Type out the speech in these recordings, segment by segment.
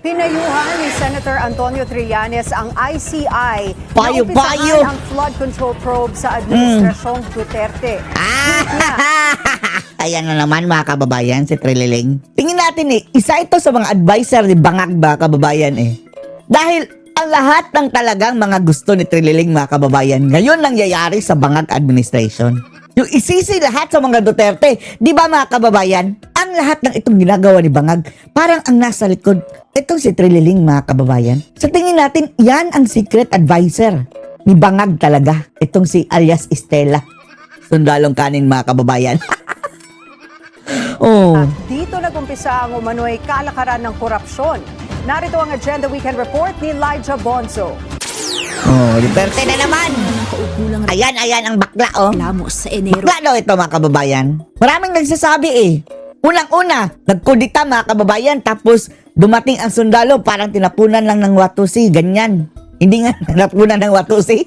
Pinayuhan ni Senator Antonio Trillanes ang ICI na Payo-payo. umpisahan ang flood control probe sa Administrasyong Duterte. Ayan na naman mga kababayan, si Trililing. Tingin natin isa ito sa mga advisor ni Bangag ba kababayan Dahil ang lahat ng talagang mga gusto ni Trililing mga kababayan, ngayon nangyayari sa Bangag administration. Yung isisi lahat sa mga Duterte, di ba mga kababayan? Ang lahat ng itong ginagawa ni Bangag, parang ang nasa likod, itong si Trililing mga kababayan. Sa tingin natin, yan ang secret advisor ni Bangag talaga. Itong si alias Estela. Sundalong kanin mga kababayan. At dito nag-umpisa ang umano'y kalakaran ng korupsyon. Narito ang Agenda Weekend Report ni Elijah Bonzo. Duterte na naman. Ayan ang bakla Lamos sa Enero. Bakla daw ito mga kababayan. Maraming nagsasabi Unang-una, nagkudita mga kababayan, tapos dumating ang sundalo, parang tinapunan lang ng watusi, ganyan. Hindi nga tinapunan ng watusi.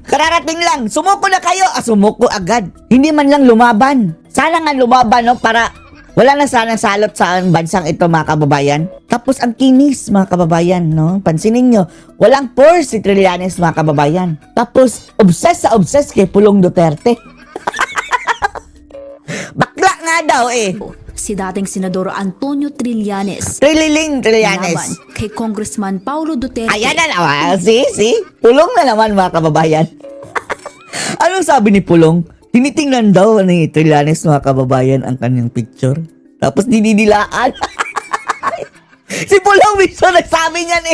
Kararating lang, sumuko na kayo. Sumuko agad. Hindi man lang lumaban. Sana nga lumaban, para wala na sana salot sa bansang ito mga kababayan. Tapos ang kinis mga kababayan, pansinin nyo, walang force si Trillanes mga kababayan. Tapos obsessed kay Pulong Duterte. Bakla nga daw Si dating Senador Antonio Trillanes. Trillanes. Laban kay Congressman Paulo Duterte. Ayan na naman. See? Pulong na naman mga kababayan. Anong sabi ni Pulong? Tinitingnan daw ni Trillanes mga kababayan ang kanyang picture. Tapos dinidilaan. Si Pulong mismo nagsabi niyan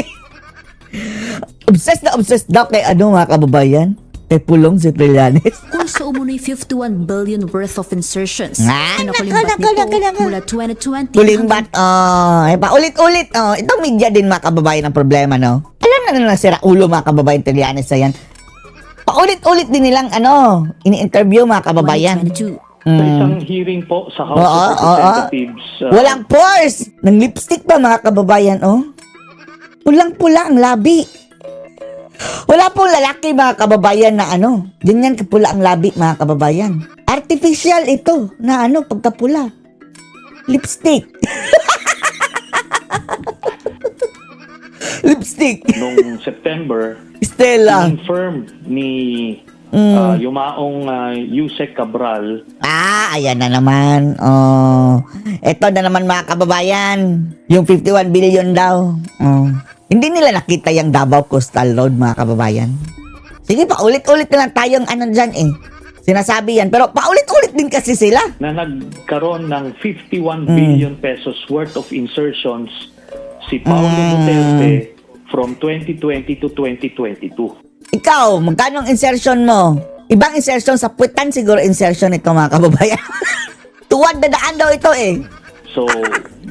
Obsessed daw kay mga kababayan. Kay Pulong si Trillanes. Kung sa umunoy 51 billion worth of insertions. Nako. Mula 2020. Kulimbat. Paulit-ulit. Itong media din mga kababayan ang problema, Alam na nila sira ulo mga kababayan Trillanes sa yan. Paulit-ulit din nilang ini-interview mga kababayan. 2022. Sa isang hearing po sa House of Representatives. Walang pores. Ng lipstick pa mga kababayan, Pulang-pula ang labi. Wala pong lalaki mga kababayan na ganyan kapula ang labi mga kababayan. Artificial ito na pagkapula. Lipstick. Lipstick. Noong September, Stella. confirmed ni yumaong Yusek Cabral. Ayan na naman. Ito na naman mga kababayan. Yung 51 billion daw. Hindi nila nakita yung Davao Coastal Road mga kababayan. Sige, paulit-ulit na lang tayong dyan Sinasabi yan. Pero paulit-ulit din kasi sila. Na nagkaroon ng 51 billion pesos worth of insertions si Paulo Duterte from 2020 to 2022. Ikaw, magkano ang insertion mo? Ibang insertion sa puwitan siguro insertion ito mga kababayan. Tuwad na daan daw ito So,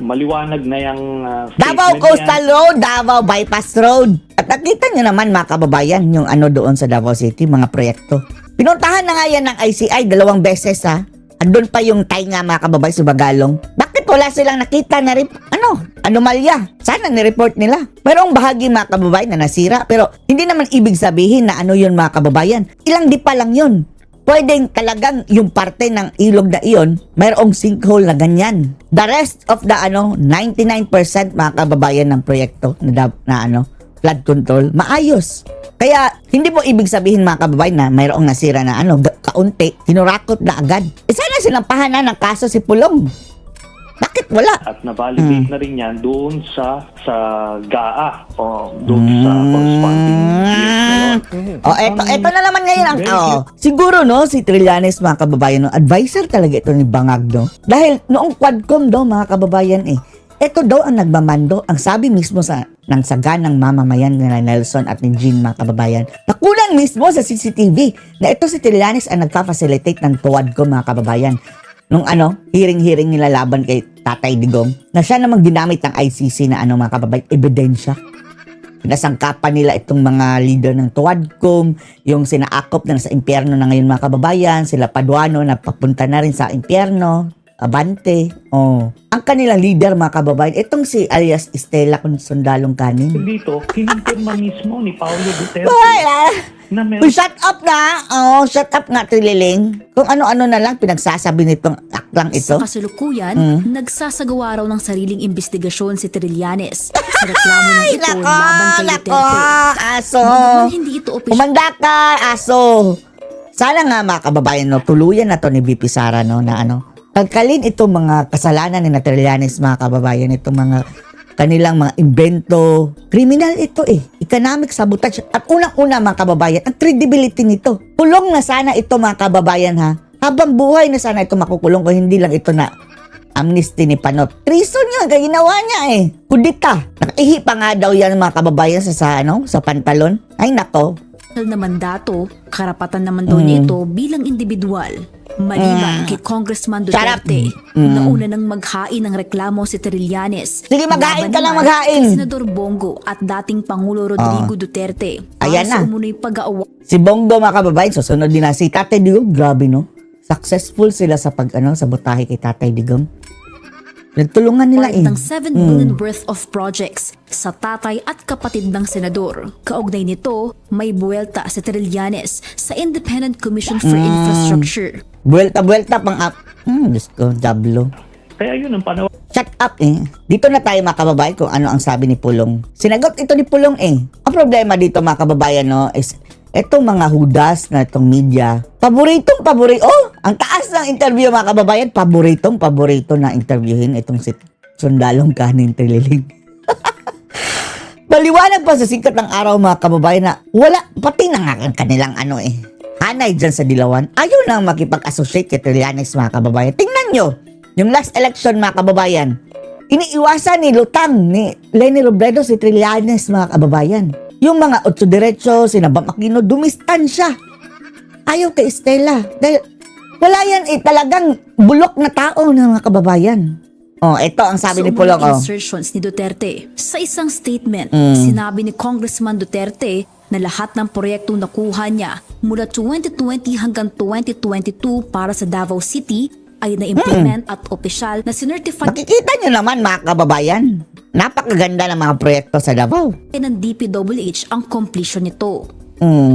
maliwanag na yung Davao statement Coastal niya. Road, Davao Bypass Road. At nakita nyo naman mga kababayan, yung doon sa Davao City, mga proyekto. Pinuntahan na nga yan ng ICI 2 beses Andun pa yung tainga mga kababayan sa Bagalong. Bakit wala silang nakita na anomalya? Sana ni-report nila. Merong bahagi mga kababayan na nasira, pero hindi naman ibig sabihin na yun mga kababayan. Ilang di pa lang yun. Pwedeng talagang yung parte ng ilog na iyon, mayroong sinkhole na ganyan. The rest of the 99% mga kababayan ng proyekto na flood control, maayos. Kaya hindi mo ibig sabihin mga kababayan na mayroong nasira na kaunti, tinurakot na agad. Sana sinampahan na ng kaso si Pulong. Bakit wala? At na-validate na rin yan doon sa GAA o doon sa corresponding years. Eto na naman ngayon ang siguro si Trillanes mga kababayan, advisor talaga ito ni Bangag Dahil noong Quadcom mga kababayan ito daw ang nagmamando, ang sabi mismo ng saganang mamamayan ni Nelson at ni Jean mga kababayan. Nakunan mismo sa CCTV na ito si Trillanes ang nagpa-facilitate ng Quadcom mga kababayan. Nung hearing nila laban kay Tatay Digong, na siya namang ginamit ng ICC na mga kababayan, ebidensya. Pinasangkapan nila itong mga leader ng Tuwadcom, yung sinaakop na sa impyerno na ngayon mga kababayan, sila Paduano na papunta na rin sa impyerno. Abante. Oh. Ang kanilang leader, mga kababayan, itong si alias Estela Sundalong Kanin. Dito, kinumpirma mismo ni Paulo Duterte na meron Uy, shut up na! Oh, shut up nga, Trililing. Kung ano-ano na lang pinagsasabi nitong aklang ito. Sa kasalukuyan, nagsasagawa raw ng sariling investigasyon si Trillanes sa reklamo ng ito laban kay Duterte. Aso! Bagaman hindi ito opisyal Umanda ka, aso! Sana nga mga kababayan, no, tuluyan na to ni VP Sara, no, na ano, tagkalin itong mga kasalanan ni Trillanes, mga kababayan, itong mga kanilang mga invento. Kriminal ito economic sabotage. At unang-una mga kababayan, ang credibility nito. Kulong na sana ito mga kababayan ha. Habang buhay na sana ito makukulong kung hindi lang ito na amnesty ni Panot. Treason yun, kaya ginawa niya Kudita. Nakaihi pa nga daw yan mga kababayan sa pantalon. Ay nako. na mandato, karapatan naman daw niya ito bilang individual. Maliban kay Congressman Duterte, nauna nang maghain ng reklamo si Trillanes. Sige, maghain ka lang, Laban naman maghain. kay Senador Bongo at dating Pangulo Rodrigo Duterte. Ayan na. Para sa umunoy pag-aawa Si Bongo mga kababayan, susunod din na si Tatay Digong. Grabe no. Successful sila sa sabotahe kay Tatay Digong. Nagtulungan nila ng 7 billion worth of projects sa tatay at kapatid ng senador. Kaugnay nito, may buwelta si Trillanes sa Independent Commission for Infrastructure. Buwelta pang up. Diyos ko, jablo. Kaya yun ang panahon Shut up Dito na tayo mga kababayan kung ano ang sabi ni Pulong. Sinagot ito ni Pulong Ang problema dito mga kababayan no is etong mga hudas na itong media. Paborito. Ang taas ng interview mga kababayan. Paborito na interviewin itong si Sundalong Kanin Trililing. Maliwanag pa sa sikat ng araw mga kababayan na wala, pati na nga ang kanilang hanay dyan sa Dilawan. Ayaw nang makipag-associate kay Trillanes mga kababayan. Tingnan nyo, yung last election mga kababayan, iniiwasan ni Lutang, ni Leni Robredo si Trillanes mga kababayan. Yung mga Otso Diretso, sinabam Aquino, dumistansya. Ayaw kay Estela. Dahil wala yan talagang bulok na tao ng mga kababayan. Ito ang sabi ni Pulong. Insertions ni Duterte. Sa isang statement, sinabi ni Congressman Duterte na lahat ng proyektong nakuha niya mula 2020 hanggang 2022 para sa Davao City ay na-implement at opisyal na sinertify Makikita nyo naman mga kababayan. Napakaganda ng mga proyekto sa Davao. ng DPWH ang completion nito.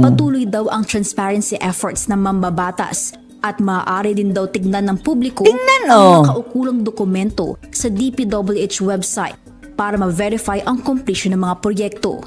Patuloy daw ang transparency efforts ng mambabatas at maaari din daw tignan ng publiko Tingnan, ang nakaukulang dokumento sa DPWH website para ma-verify ang completion ng mga proyekto.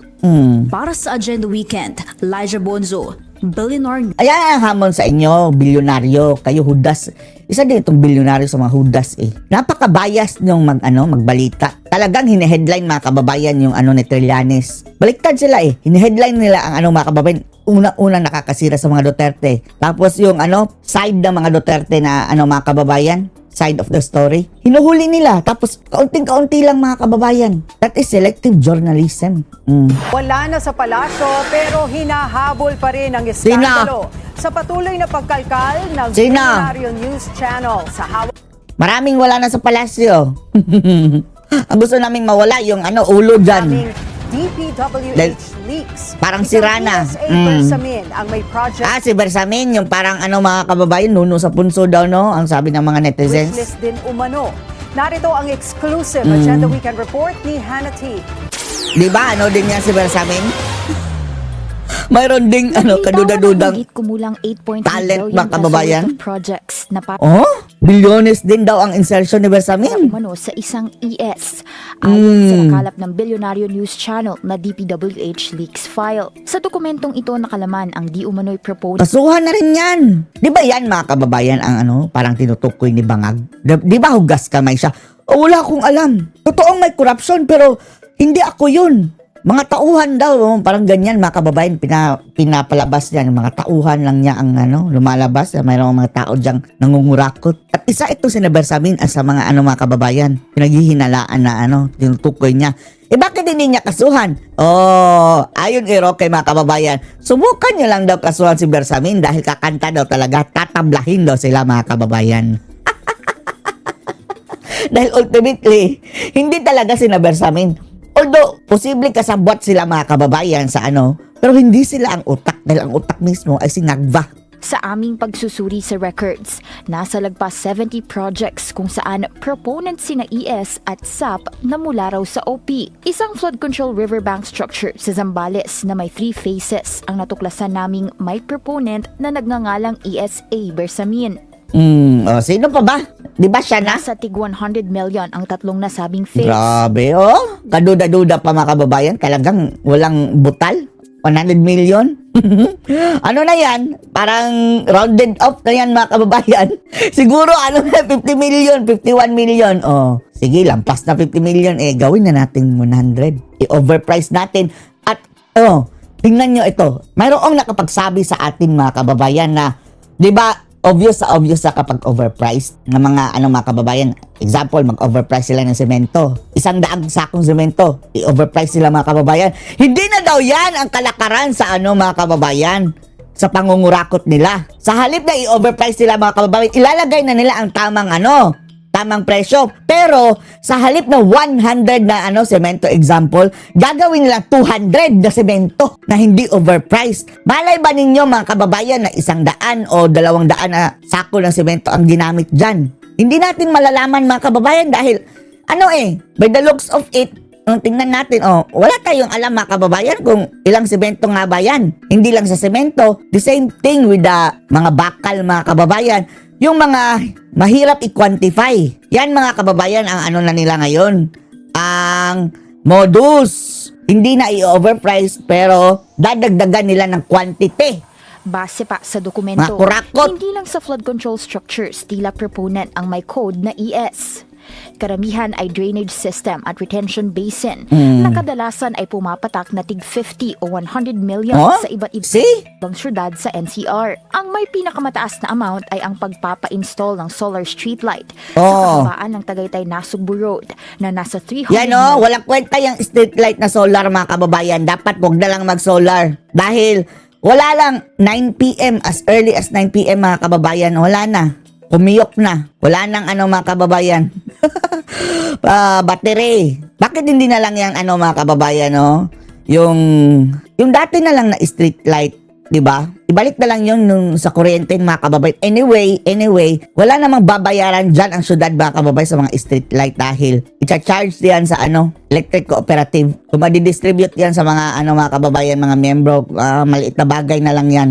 Para sa Agenda Weekend, Elijah Bonzo, billionaire Ayan ang hamon sa inyo, bilyonaryo. Kayo hudas. Isa din itong bilyonaryo sa mga hudas Napaka-bias nyong magbalita. Talagang hine-headline mga kababayan yung ni Trillanes. Baliktad sila Hine-headline nila ang mga kababayan. Unang-unang nakakasira sa mga Duterte. Tapos yung side ng mga Duterte na mga kababayan. Side of the story. Hinuhuli nila. Tapos kaunting-kaunti lang mga kababayan. That is selective journalism. Wala na sa palasyo pero hinahabol pa rin ang iskandalo sa patuloy na pagkalkal ng Sino? Billionario News Channel sa hawak Maraming wala na sa palasyo. Ang gusto naming mawala yung ulo dyan. ng DPWH leaks. Parang Isang sira na. PSA Bersamin ang may project Si Bersamin, yung parang mga kababayan, nuno sa punso daw, no? Ang sabi ng mga netizens. wishlist din umano. Narito ang exclusive Agenda Weekend report ni Hannah T. Di ba, din yan si Bersamin? Mayroon ding, kaduda-dudang Higit kumulang 8.3 talent, billion mga kababayan. pesos worth of projects na para Bilyones din daw ang insertion ni Bersamin. umano sa isang ES. Ayon sa nakalap ng Billionario News Channel na DPWH leaks file. Sa dokumentong ito nakalaman ang di umano'y proposed Kasuhan na rin yan. Di ba yan, mga kababayan, ang parang tinutukoy ni Bangag? Di ba hugas kamay siya? Wala akong alam. Totoong may corruption, pero hindi ako yun. Mga tauhan daw, parang ganyan mga kababayan, pinapalabas yan. Mga tauhan lang niya ang lumalabas. Mayroong mga tao diyang nangungurakot. At isa ito si Bersamin sa mga mga kababayan. Pinaghihinalaan na tinutukoy niya. Bakit hindi niya kasuhan? Ayon kay mga kababayan, subukan niyo lang daw kasuhan si Bersamin dahil kakanta daw talaga, tatablahin daw sila mga kababayan. Dahil ultimately, hindi talaga si Bersamin. Although, posible kasabwat sila mga kababayan sa pero hindi sila ang utak dahil ang utak mismo ay si Ngagva. Sa aming pagsusuri sa records, nasa lagpas 70 projects kung saan proponent sina ES at SAP na mula raw sa OP. Isang flood control riverbank structure sa Zambales na may 3 phases ang natuklasan naming may proponent na nagngangalang ESA Bersamin. Sino pa ba? Di ba siya na? Nasa tig 100 million ang tatlong nasabing phase. Grabe, oh. Kaduda-duda pa mga kababayan. Talagang walang butal. 100 million. Ano na yan? Parang rounded off na yan mga kababayan. Siguro ano na 50 million, 51 million. Oh, sige, lampas na 50 million. Gawin na natin 100. I-overprice natin. At, tingnan nyo ito. Mayroong nakapagsabi sa atin mga kababayan na, di ba, obvious sa kapag overpriced ng mga mga kababayan. Example, mag-overprice sila ng semento. 100 sakong semento. I-overprice sila mga kababayan. Hindi na daw yan ang kalakaran sa mga kababayan sa pangungurakot nila. Sa halip na i-overprice sila mga kababayan, ilalagay na nila ang tamang presyo. Pero sa halip na 100 na semento example, gagawin nila 200 na semento na hindi overpriced. Malay ba ninyo mga kababayan na 100 o 200 na sako ng semento ang ginamit dyan? Hindi natin malalaman mga kababayan dahil by the looks of it, tingnan natin, wala tayong alam mga kababayan kung ilang semento nga ba yan. Hindi lang sa semento, the same thing with the mga bakal mga kababayan. Yung mga mahirap i-quantify. Yan mga kababayan ang na nila ngayon. Ang modus. Hindi na i-overprice pero dadagdagan nila ng quantity. Base pa sa dokumento, Mga kurakot. hindi lang sa flood control structures tila proponent ang may code na ES. Karamihan ay drainage system at retention basin na kadalasan ay pumapatak na tig 50 o 100 million sa iba't ibang syudad sa NCR. Ang may pinakamataas na amount ay ang pagpapa-install ng solar streetlight sa kahabaan ng Tagaytay-Nasugbu Road na nasa 300 Yan walang kwenta yung street light na solar mga kababayan. Dapat wag na lang mag-solar. Dahil wala lang 9 p.m. as early as 9 p.m. mga kababayan. Wala na. Kumiyok na. Wala nang mga kababayan. Battery. Bakit hindi na lang yung mga kababayan, Yung dati na lang na street light, 'di ba? Ibalik na lang yun sa kuryente mga kababayan. Anyway, wala namang babayaran dyan ang syudad mga kababayan sa mga street light dahil i-charge yan sa electric cooperative. Kung madidistribute yan sa mga mga kababayan, mga miyembro, maliit na bagay na lang yan.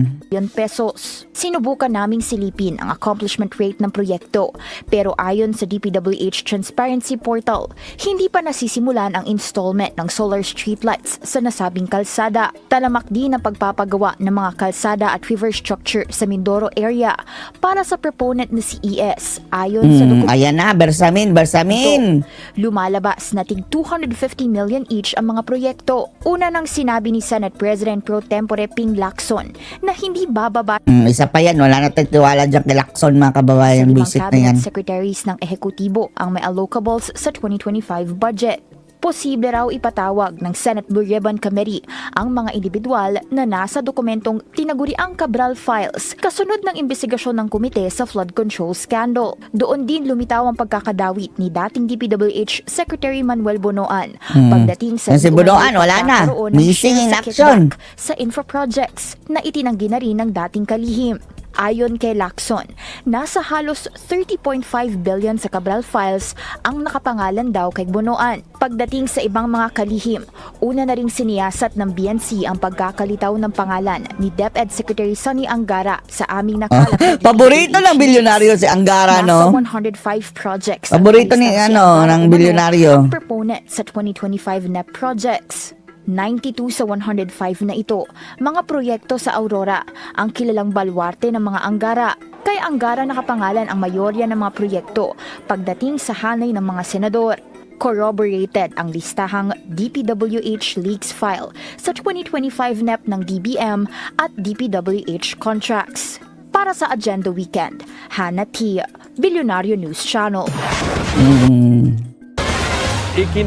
pesos. Sinubukan naming silipin ang accomplishment rate ng proyekto pero ayon sa DPWH Transparency Portal, hindi pa nasisimulan ang installment ng solar streetlights sa nasabing kalsada. Talamak din ang pagpapagawa ng mga kalsada at river structure sa Mindoro area para sa proponent na si ES. Ayon sa dokumento, Ayan na, Bersamin. lumalabas na tig 250 million each ang mga proyekto. Una nang sinabi ni Senate President Pro Tempore Ping Lacson na hindi bababa Isa pa yan, wala na tayong tiwala dyan kay Lacson mga kababayan. sa 5 Visit na yan. cabinet secretaries ng ehekutibo ang may allocables sa 2025 budget. Posible raw ipatawag ng Senate Blue Ribbon Committee ang mga individual na nasa dokumentong tinaguriang Cabral Files kasunod ng investigasyon ng komite sa flood control scandal. Doon din lumitaw ang pagkakadawit ni dating DPWH Secretary Manuel Bonoan pagdating sa Si Bonoan, wala na. pagkakaroon ng Missing in shares sa action. kickback sa infra projects na itinanggi na rin ng dating kalihim. Ayon kay Lacson, nasa halos 30.5 billion sa Cabral Files ang nakapangalan daw kay Bonoan. Pagdating sa ibang mga kalihim, una na ring siniyasat ng BNC ang pagkakalitaw ng pangalan ni DepEd Secretary Sonny Angara sa aming nakalap. Paborito ng bilyonaryo si Angara, Nasa no? 105 projects. Paborito ang ni, lista si ng Angara Umano, bilyonaryo. ang proponent sa 2025 NEP projects. 92 sa 105 na ito, mga proyekto sa Aurora, ang kilalang baluarte ng mga Angara. Kay Angara nakapangalan ang mayorya ng mga proyekto pagdating sa hanay ng mga senador. Corroborated ang listahang DPWH leaks file sa 2025 NEP ng DBM at DPWH contracts. Para sa Agenda Weekend, Hannah T., Bilyonaryo News Channel.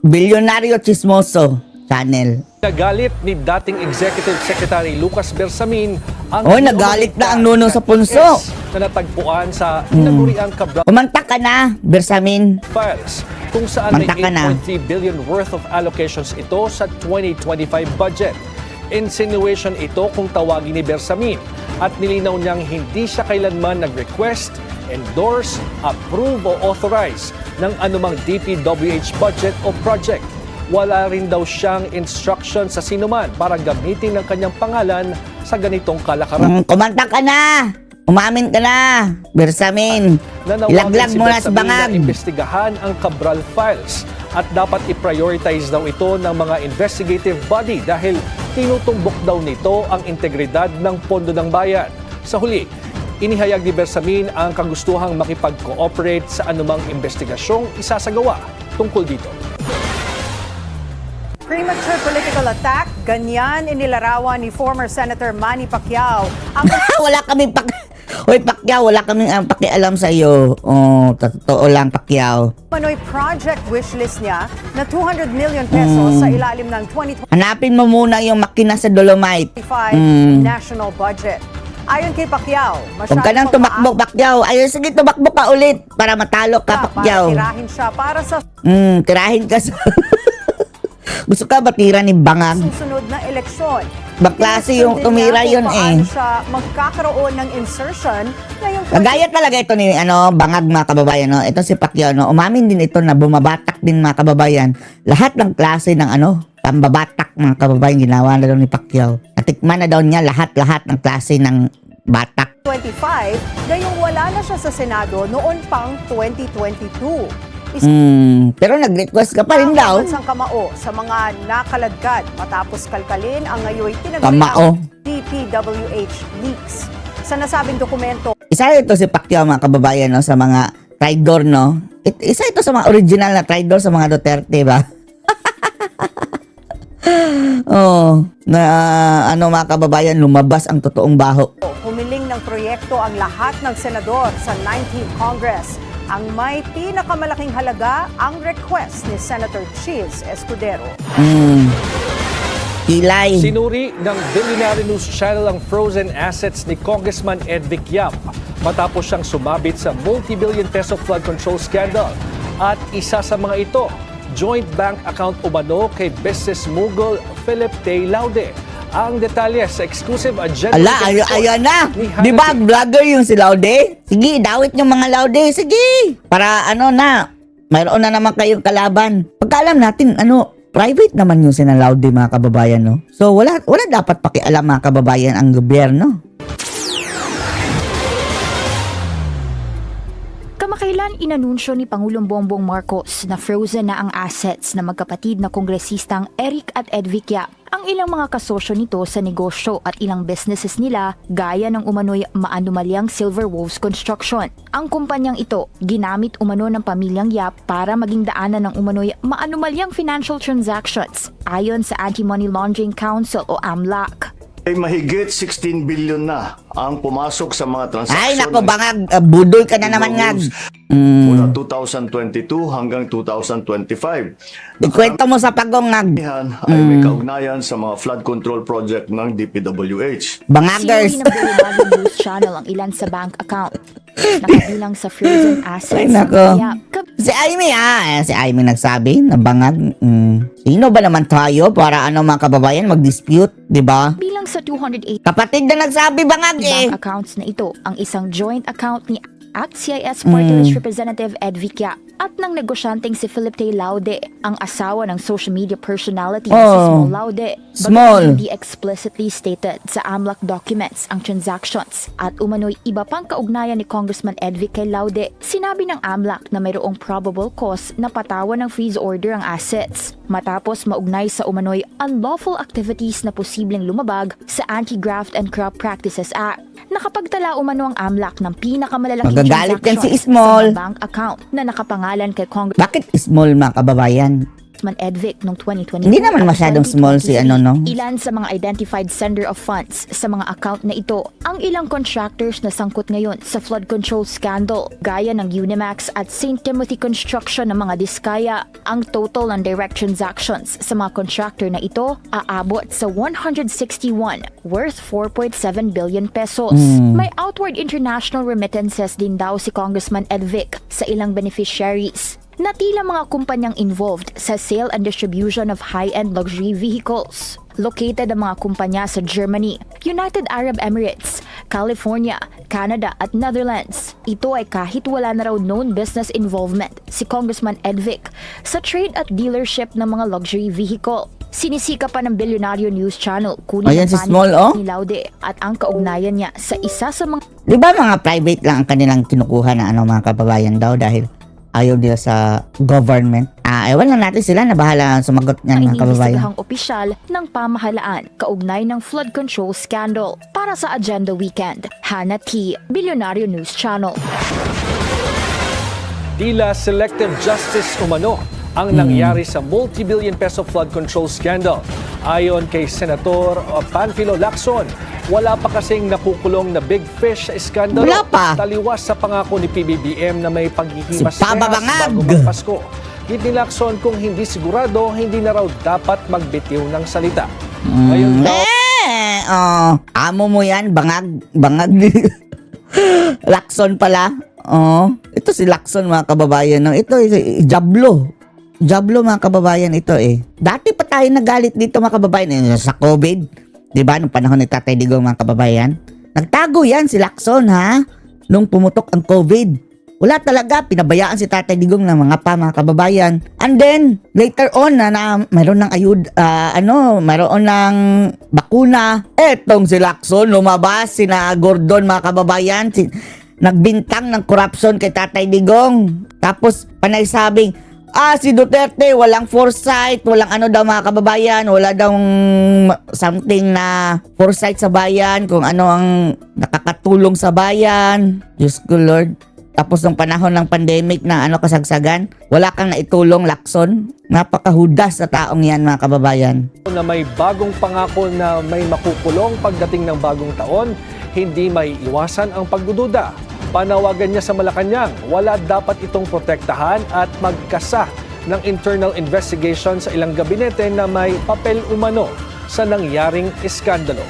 Bilyonaryo Chismoso Channel. Nagalit ni dating Executive Secretary Lucas Bersamin ang Nagalit na ang nuno sa punso. na natagpuan sa tinaguriang Cabral Kumantak ka na, Bersamin. Files kung saan may Manta ka na. 8.3 billion worth of allocations ito sa 2025 budget. Insinuation ito kung tawagin ni Bersamin at nilinaw niyang hindi siya kailanman nag-request, endorse, approve o authorize ng anumang DPWH budget o project. Wala rin daw siyang instruction sa sinuman para gamitin ang kanyang pangalan sa ganitong kalakaran. Kumanta ka na! Umamin ka na! Bersamin! Ilaglag mo na sa Bersamin bangag! na imbestigahan ang Cabral files at dapat i-prioritize daw ito ng mga investigative body dahil tinutumbok daw nito ang integridad ng pondo ng bayan. Sa huli, inihayag ni Bersamin ang kagustuhang makipag-cooperate sa anumang investigasyong isasagawa tungkol dito. Premature political attack, ganyan inilarawan ni former Senator Manny Pacquiao ang Wala kaming Hoy, Pacquiao, wala kaming pakialam sa iyo. Oh, totoo lang, Pacquiao. Manoy project wishlist niya na 200 million pesos sa ilalim ng 2025 Hanapin mo muna yung makina sa Dolomite. national budget. Ayon kay Pacquiao, Huwag ka nang tumakbo, Pacquiao. Ayun, sige, tumakbo ka ulit para matalo ka, Pacquiao. para tirahin siya para sa Tirahin ka sa... Gusto ka ba tira ni Bangag? susunod na eleksyon. Baklase yung tumira yun Paano eh. siya magkakaroon ng insertion ngayong Kagaya talaga ito ni Bangag, mga kababayan, no. Ito si Pacquiao, no. Umamin din ito na bumabatak din, mga kababayan. Lahat ng klase ng pambabatak, mga kababayan, ginawa na daw ni Pacquiao. Natikman na daw niya lahat ng ng batak. 25, gayong wala na siya sa Senado noon pang 2022. Pero nag-request ka pa rin daw. Isang kamao sa mga nakaladkad matapos kalkalin ang ngayon Kamao. tinaguriang DPWH leaks. Sa nasabing dokumento, Isa ito si Pacquiao, mga kababayan, no, sa mga traidor, no. Isa ito sa mga original na traidor sa mga Duterte, ba? Mga kababayan, lumabas ang totoong baho. humiling ng proyekto ang lahat ng senador sa 19th Congress. Ang may pinakamalaking halaga ang request ni Senator Chis Escudero. Kilay. Sinuri ng Billionaire News Channel ang frozen assets ni Congressman Ed Vic Yap matapos siyang sumabit sa multi-billion peso flood control scandal. At isa sa mga ito, joint bank account umano kay business mogul Philip Tay Laude. Ang detalye sa exclusive agenda. Ayan na. ni Di ba, Hannah vlogger yung si Laude? Sige, dawit yung mga Laude. Sige. Para mayroon na naman kayong kalaban. Pagkaalam natin, private naman yung sina Laude, mga kababayan, no? So, wala dapat pakialam, mga kababayan, ang gobyerno. Kamakailan inanunsyo ni Pangulong Bongbong Marcos na frozen na ang assets na magkapatid na kongresistang Eric at Ed Vic Yap. Ang ilang mga kasosyo nito sa negosyo at ilang businesses nila gaya ng umano'y maanumalyang Silver Wolves Construction. Ang kumpanyang ito ginamit umano ng pamilyang Yap para maging daanan ng umano'y maanumalyang financial transactions ayon sa Anti-Money Laundering Council o AMLAC. Ay mahigit 16 billion na ang pumasok sa mga transaksyon. Ay, nako, Bangag, budol ka na naman, Ngag. Mula 2022 hanggang 2025. Ikwento mo sa pagong, Ngag. Ay may kaugnayan sa mga flood control project ng DPWH. Bangagers. Sinuri ng Billionaire News Channel ang ilan sa bank account. Nakabilang sa frozen assets Ay, ng nako. Yap. Si Amy nagsabi na Bangag, sino ba naman tayo para mga kababayan mag-dispute, di ba? Bilang sa 208 Kapatid na nagsabi, Bangag, bank accounts na ito, ang isang joint account ni ACT-CIS Party List Representative Ed Vic Yap at ng negosyanteng si Philip Tay Laude, ang asawa ng social media personality si Small Laude. Small. Hindi explicitly stated sa AMLAC documents ang transactions at umano'y iba pang kaugnayan ni Congressman Ed Vic kay Laude. Sinabi ng AMLAC na mayroong probable cause na patawan ng freeze order ang assets matapos maugnay sa umano'y unlawful activities na posibleng lumabag sa Anti-Graft and Corrupt Practices Act. Nakapagtala umano ang AMLAC ng pinakamalalaking Magagalit yan si transactions Small. sa mga bank account na nakapangalan kay Congressman Bakit small, mga kababayan? Ed Vic noong 2022. Hindi naman at masyadong small si 2023. no? Ilan sa mga identified sender of funds sa mga account na ito ang ilang contractors na sangkot ngayon sa flood control scandal gaya ng Unimax at St. Timothy Construction ng mga Diskaya. Ang total ng direct transactions sa mga contractor na ito aabot sa 161 worth 4.7 billion pesos. May outward international remittances din daw si Congressman Ed Vic sa ilang beneficiaries na tila mga kumpanyang involved sa sale and distribution of high-end luxury vehicles. Located ang mga kumpanya sa Germany, United Arab Emirates, California, Canada at Netherlands. Ito ay kahit wala na raw known business involvement si Congressman Ed Vic sa trade at dealership ng mga luxury vehicle. Sinisika pa ng Bilyonaryo News Channel kunin Ayan ang si Small, oh. ni Laude at ang kaugnayan niya sa isa sa mga Di ba mga private lang ang kanilang kinukuha na mga kababayan daw dahil ayaw nila sa government? Ewan lang natin sila na bahala sumagot niyan mga kababayan. iniimbestigahang opisyal ng pamahalaan kaugnay ng flood control scandal. Para sa Agenda Weekend, Hannah T., Bilyonaryo News Channel. Tila selective justice umano ang nangyari sa multi-billion peso flood control scandal. Ayon kay Senator Panfilo Lacson, wala pa kasing nakukulong na big fish sa iskandalo. Wala pa. Taliwas sa pangako ni PBBM na may paghihimas Si Pababangag. bago magpasko. Git ni Lacson kung hindi sigurado, hindi na raw dapat magbitiw ng salita. Ngayon daw, Amo mo yan, bangag. Lacson pala. Ito si Lacson mga kababayan. No? Ito Jablo mga kababayan ito eh. Dati pa tayo nagalit dito mga kababayan sa COVID. 'Di ba nung panahon ni Tatay Digong mga kababayan? Nagtago yan si Lacson ha. Nung pumutok ang COVID. Wala talaga, pinabayaan si Tatay Digong ng mga kababayan. And then, later on na mayroon ng mayroon ng bakuna. Etong si Lacson, lumabas, sina Gordon mga kababayan, nagbintang ng corruption kay Tatay Digong. Tapos, panay sabing, si Duterte, walang foresight, walang daw mga kababayan, wala daw something na foresight sa bayan, kung ano ang nakakatulong sa bayan. Diyos ko Lord. Tapos nung panahon ng pandemic na kasagsagan, wala kang naitulong, Lacson. Napakahudas sa taong yan mga kababayan. na may bagong pangako na may makukulong pagdating ng bagong taon, hindi may iwasan ang pagdududa. Panawagan niya sa Malacanang, wala dapat itong protektahan at magkasa ng internal investigation sa ilang gabinete na may papel umano sa nangyaring iskandalo.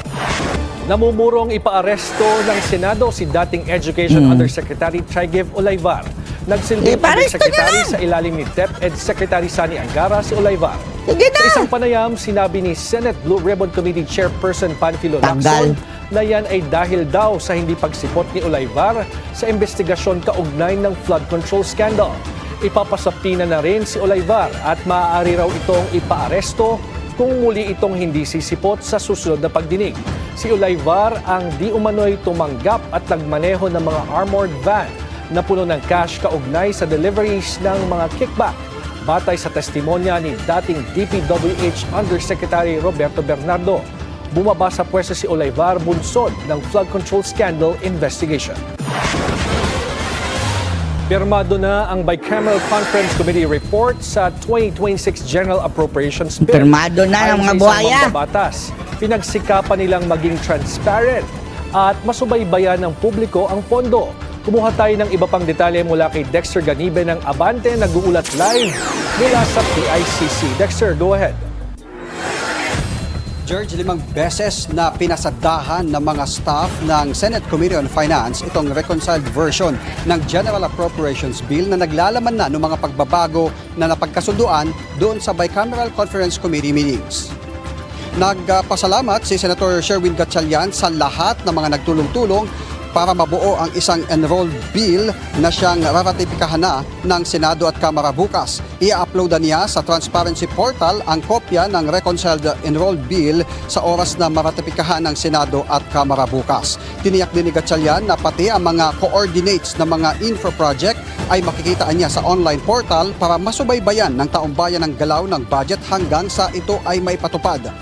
Namumurong ipaaresto ng Senado si dating Education Undersecretary Trigev Olayvar. Nagsilbing Undersecretary sa ilalim ni DepEd Secretary Sani Angara si Olayvar. Sige na! Sa isang panayam, sinabi ni Senate Blue Ribbon Committee Chairperson Panfilo Lacson na yan ay dahil daw sa hindi pagsipot ni Olayvar sa investigasyon kaugnay ng flood control scandal. Ipapasapina na rin si Olayvar at maaari raw itong ipaaresto kung muli itong hindi sisipot sa susunod na pagdinig. Si Olayvar ang di umano'y tumanggap at nagmaneho ng mga armored van na puno ng cash kaugnay sa deliveries ng mga kickback. Batay sa testimonya ni dating DPWH Undersecretary Roberto Bernardo, bumaba sa pwesto si Olayvar bunsod ng flood control scandal investigation. Pirmado na ang Bicameral Conference Committee report sa 2026 General Appropriations Bill. Pirmado na ng mga buhaya. Mambabatas, pinagsikapan nilang maging transparent at masubaybayan ng publiko ang pondo. Kumuha tayo ng iba pang detalye mula kay Dexter Ganibe ng Abante, nag-uulat live mula sa PICC. Dexter, go ahead. George, 5 beses na pinasadahan ng mga staff ng Senate Committee on Finance itong reconciled version ng General Appropriations Bill na naglalaman na ng mga pagbabago na napagkasunduan doon sa Bicameral Conference Committee meetings. Nagpasalamat si Senator Sherwin Gatchalian sa lahat ng mga nagtulong-tulong para mabuo ang isang enrolled bill na siyang raratipikahan na ng Senado at Kamara bukas. I-uploadan niya sa Transparency Portal ang kopya ng reconciled enrolled bill sa oras na maratipikahan ng Senado at Kamara bukas. Tiniyak din ni Gatchalian na pati ang mga coordinates ng mga info project ay makikitaan niya sa online portal para masubaybayan ng taong bayan ang galaw ng budget hanggang sa ito ay maipatupad.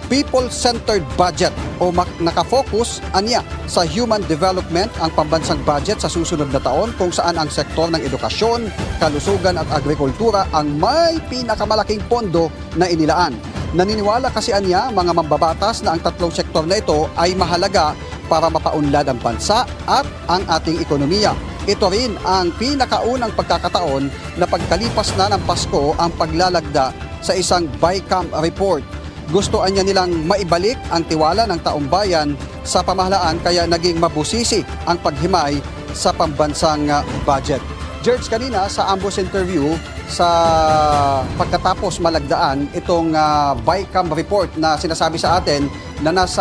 People-centered budget o nakafocus anya sa human development ang pambansang budget sa susunod na taon kung saan ang sektor ng edukasyon, kalusugan at agrikultura ang may pinakamalaking pondo na inilaan. Naniniwala kasi anya mga mambabatas na ang tatlong sektor na ito ay mahalaga para mapaunlad ang bansa at ang ating ekonomiya. Ito rin ang pinakaunang pagkakataon na pagkalipas na ng Pasko ang paglalagda sa isang BICAM report. Gustoan niya nilang maibalik ang tiwala ng taong bayan sa pamahalaan kaya naging mabusisi ang paghimay sa pambansang budget. George, kanina sa ambush interview sa pagkatapos malagdaan itong BICAM report na sinasabi sa atin na nasa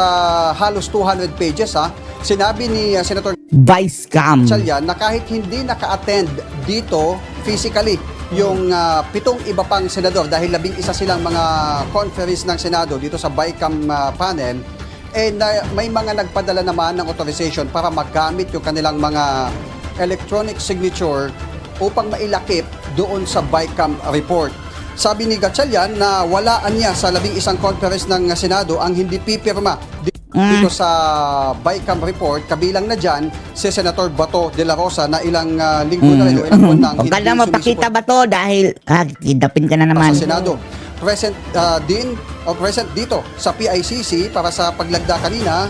halos 200 pages, sinabi ni Senator Vice Cam. Gatchalian na kahit hindi naka-attend dito physically yung 7 iba pang senador dahil 11 silang mga conferees ng Senado dito sa BICAM panel, may mga nagpadala naman ng authorization para magamit yung kanilang mga electronic signature upang mailakip doon sa BICAM report. Sabi ni Gatchalian na walaan niya sa 11 conference ng Senado ang hindi pipirma dito sa BICAM report, kabilang na dyan si Senator Bato de la Rosa na ilang linggo na rin o ilang buwan nang Huwag ka na mapakita ba to dahil kidapin ka na naman. sa Senado. Present present dito sa PICC para sa paglagda kanina,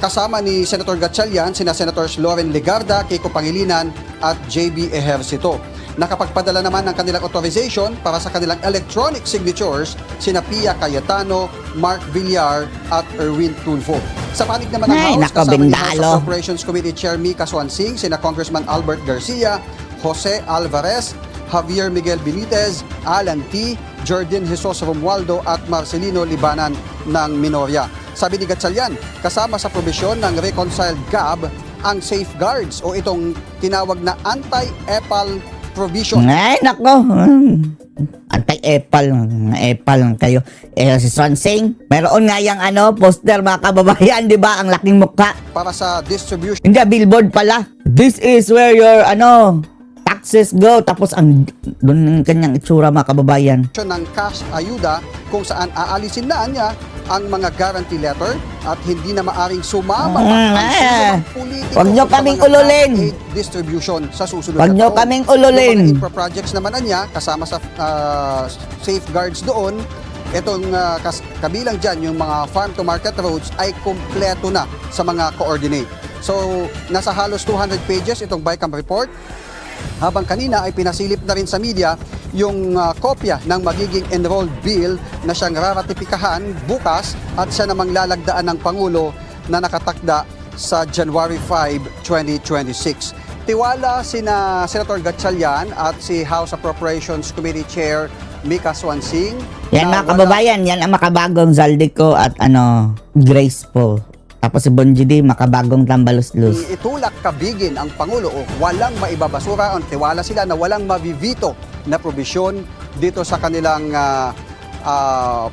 kasama ni Senator Gatchalian, sina Senators Loren Legarda, Kiko Pangilinan at JB Ejercito. Nakapagpadala naman ng kanilang authorization para sa kanilang electronic signatures sina Pia Cayetano, Mark Villar at Erwin Tulfo. Sa panig naman ng Ay, House, nako, kasama ni House bindalo. Appropriations Committee Chair Mika Swansing, sina Congressman Albert Garcia, Jose Alvarez, Javier Miguel Benitez, Alan T., Jordan Jesus Romualdo at Marcelino Libanan ng Minoria. Sabi ni Gatchalian, kasama sa probisyon ng reconciled GAB ang safeguards o itong tinawag na anti-EPAL provision. Ay, nako. Anti-epal. Epal lang kayo. Si Swansing, meron nga yung poster mga kababayan, di ba? Ang laking mukha. Para sa distribution Hindi, billboard pala. This is where your, taxes go. Tapos, doon ang kanyang itsura mga kababayan. ng cash ayuda kung saan aalisin na niya ang mga guarantee letter at hindi na maaring sumama pa ang susunod politiko Huwag nyo sa kaming mga ululin. aid distribution sa susunod Huwag na nyo taon. kaming ululin. Yung mga infra projects naman niya kasama sa safeguards doon, itong kabilang dyan yung mga farm to market roads ay kompleto na sa mga coordinate. So nasa halos 200 pages itong BICAM report. Habang kanina ay pinasilip na rin sa media yung kopya ng magiging enrolled bill na siyang raratipikahan bukas at siya namang lalagdaan ng Pangulo na nakatakda sa January 5, 2026. Tiwala sina Senator Gatchalian at si House Appropriations Committee Chair Mika Swansing. Yan na mga kababayan, yan ang makabagong Zaldico at Grace po. Tapos si Bonjidi, makabagong Tambaluslus. Itulak kabigin ang Pangulo o walang maibabasura. Tiwala sila na walang mavivito na probisyon dito sa kanilang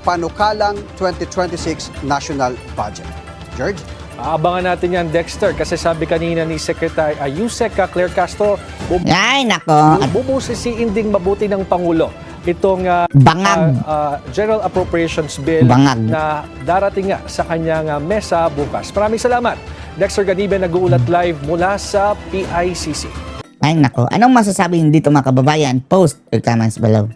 panukalang 2026 national budget. George? Aabangan natin yan, Dexter, kasi sabi kanina ni Secretary Yusek Claire Castro, Ay, nako. At bubusisiin mabuti ng Pangulo itong Bangag. General Appropriations Bill Bangag. na darating nga sa kanyang mesa bukas. Maraming salamat. Dexter Ganibe nag-uulat live mula sa PICC. Ay, nako. Anong masasabi dito mga kababayan? Post or comments below.